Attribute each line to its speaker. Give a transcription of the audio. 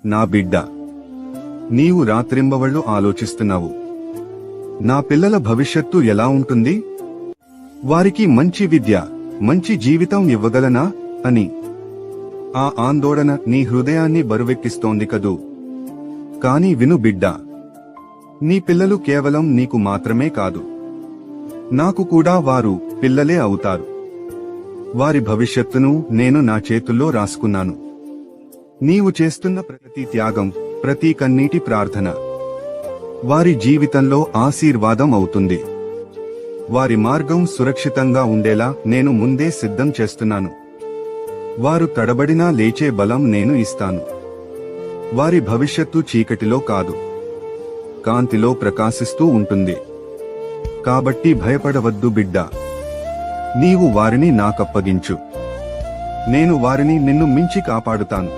Speaker 1: నా బిడ్డ, నీవు రాత్రింబవళ్ళు ఆలోచిస్తున్నావు, నా పిల్లల భవిష్యత్తు ఎలా ఉంటుంది, వారికి మంచి విద్య, మంచి జీవితం ఇవ్వగలనా అని. ఆ ఆందోళన నీ హృదయాన్ని బరువెక్కిస్తోంది కదూ. కాని విను బిడ్డా, నీ పిల్లలు కేవలం నీకు మాత్రమే కాదు, నాకు కూడా వారు పిల్లలే అవుతారు. వారి భవిష్యత్తును నేను నా చేతుల్లో రాసుకున్నాను. నీవు చేస్తున్న ప్రతి త్యాగం, ప్రతి కన్నీటి ప్రార్థన వారి జీవితంలో ఆశీర్వాదం అవుతుంది. వారి మార్గం సురక్షితంగా ఉండేలా నేను ముందే సిద్ధం చేస్తున్నాను. వారు తడబడినా లేచే బలం నేను ఇస్తాను. వారి భవిష్యత్తు చీకటిలో కాదు, కాంతిలో ప్రకాశిస్తూ ఉంటుంది. కాబట్టి భయపడవద్దు బిడ్డా, నీవు వారిని నాకప్పగించు. నేను వారిని నిన్ను మించి కాపాడుతాను.